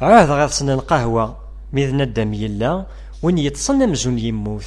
عاد غاصن القهوة ميذ ندم يلا وين يتصن مزون يموت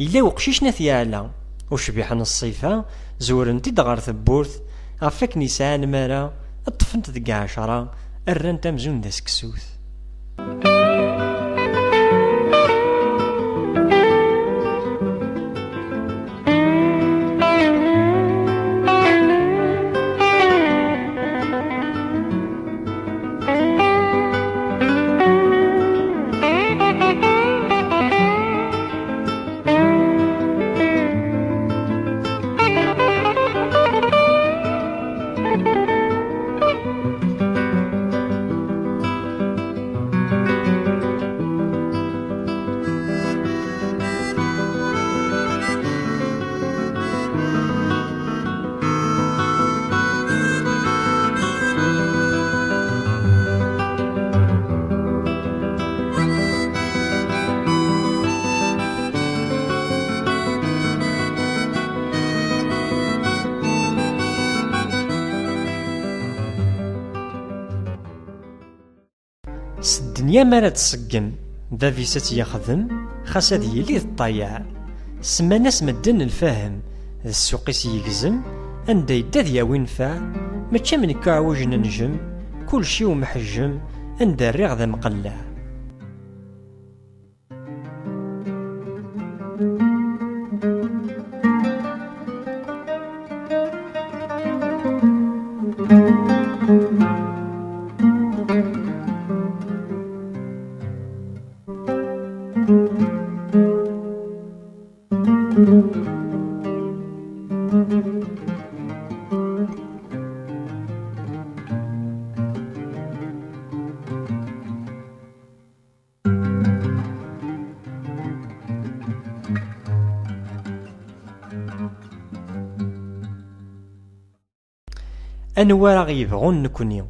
إلا وقشيشنا ثيالا وشبيحن الصيفة زورنتي دغار ثبورت غفاك نسان مارا اطفنت دقا 10 الرنت مزون دا سكسوث. الدنيا مالا تسقم دافيسات يخدم خاص هاد يلي الطياع سماناس مدن الفهم السوقيس يقزم اندا يدا دياوي نفع ماشي من كعوج ننجم كل شي ومحجم اندا الريغ ذا مقلع. أنوا راه يبغون نكوني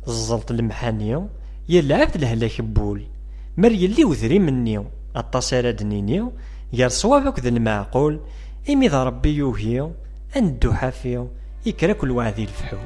الزلط المحاني يلا عبد الهلاك بول مر يلي وذري مني الطاسيرة دنيني يا صوابك ذا المعقول إمي ذا ربي يوهي أندو حافي يكرا كل وعدي الفحول.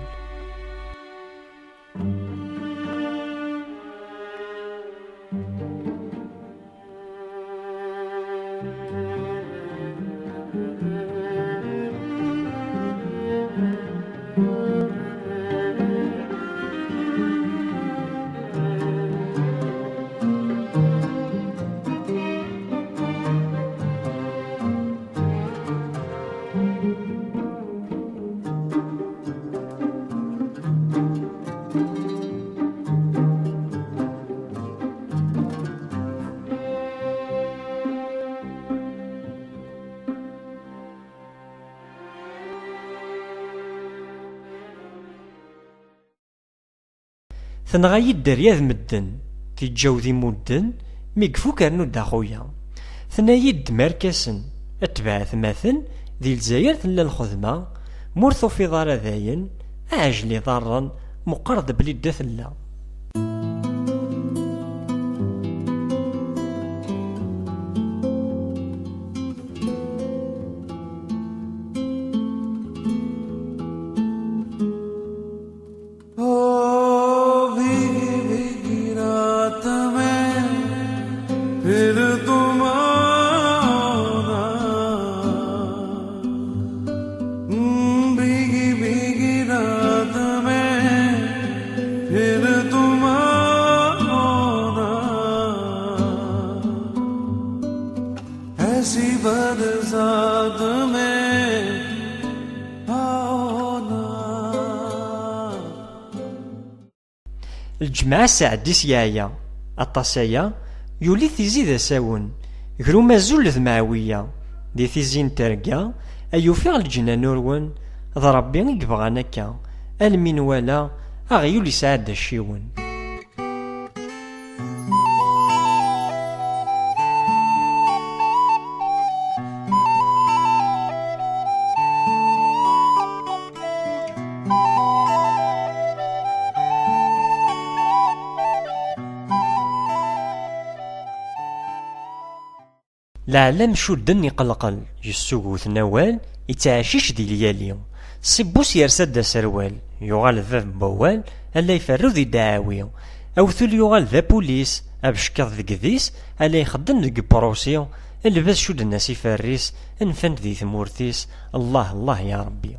ثنغايي الدرياذ مدن تيجاو ذي مدن ميقفو كارنو دا خويا ثنايد مركسن اتبع ثماثن ذي الجزائر ثلا الخدمة مرثو في ضار ذاين اعجلي ضارا مقرد بلي دا ثلا. الجماعة ساعديس يايا الطاسايا يولي تيزي ذا ساون غرو مازول ذمعوية دي تيزين ترقا أيوفيغ الجنان نورون ذا ربي يبغانا كا المين ولا أغيولي ساعد الشيون. العالم شدن يقلقل يسوق نوال يتعشيش دي ليالي صبوس يرسد سروال يغال ذاذ بوال الا يفرو ذي دعاوي أو ثول يغال ذا بوليس أبشكاض ذي قديس ألا يخدم ذي بروسيو الباس شود الناس يفريس انفند ذي ثمورتيس. الله الله يا ربي.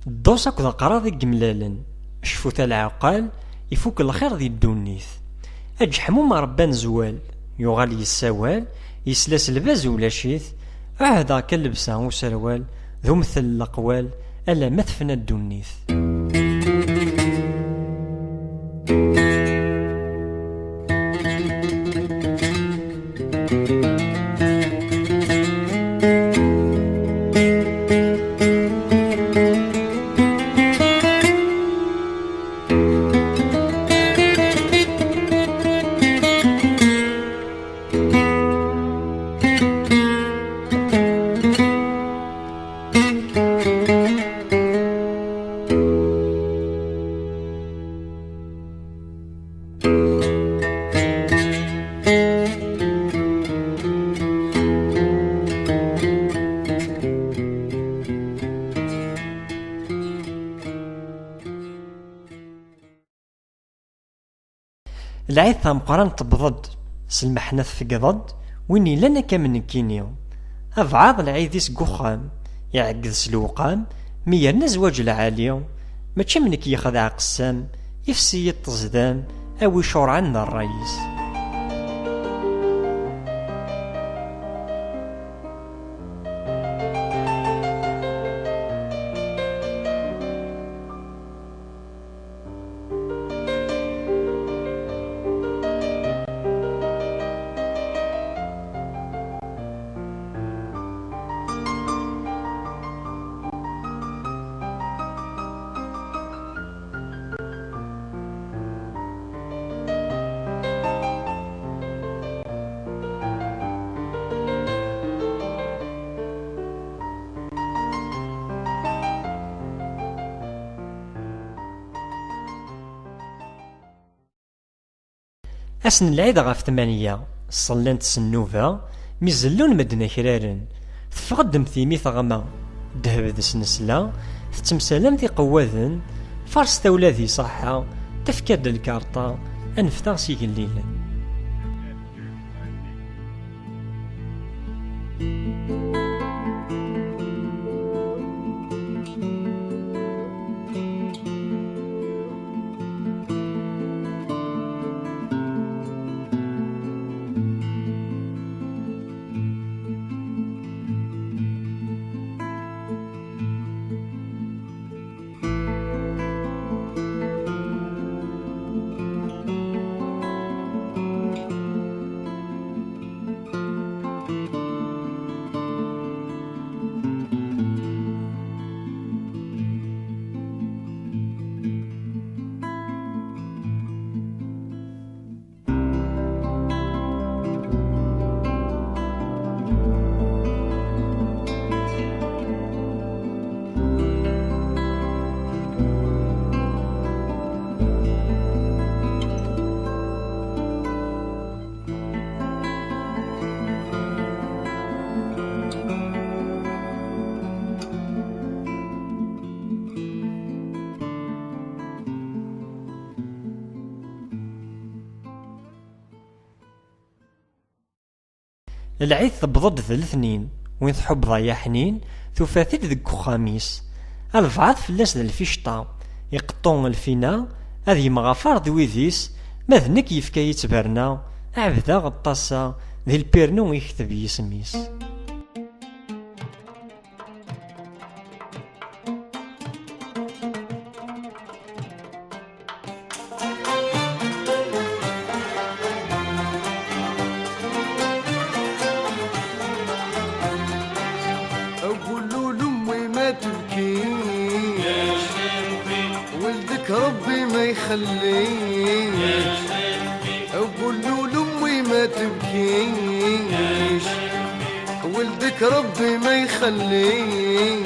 دوس أكد قراضي قملالن شفوت العقال يفوك الخير ذي الدونيث. أجحمو ما ربان زوال يغال يساوال يسلاس الباز ولا شيث عهدا كاللبسة وسروال ذو مثل الأقوال ألا مثفنا الدونيث. العيد ثامقران تبضد سلمحنا تفقضد ويني لنا كامن كينيو أفعاض العيد يسقوخام يعقد سلوقام ميرنا زواج العاليو ماشي منك يخدع قسام يفسي التصدام أو يشور عنا الرئيس. أسن العيد غاف 8 صلانت سنوفا ميزلون مدنا كرارن تفقدم ثيمي ثغما دهب ذي سنسلا تتمسالم ذي قواذن فارس تولادي صحة تفكاد الكارطة أنفتا سيقليلا. العيد تبضد ذا الاثنين وين تحب ضايا حنين ثفاثيت ذك خاميس الفعاض فلاس ذا الفيشطا يقطون الفينا هذ يمغافر ذويذيس ماذنك يفكا يتبرنا عبدا غطاسا ذي البيرنو يكتب يسميس. ولدك ربي ما يخليش أقول له لأمي ما تبكيش ولدك ربي ما يخليه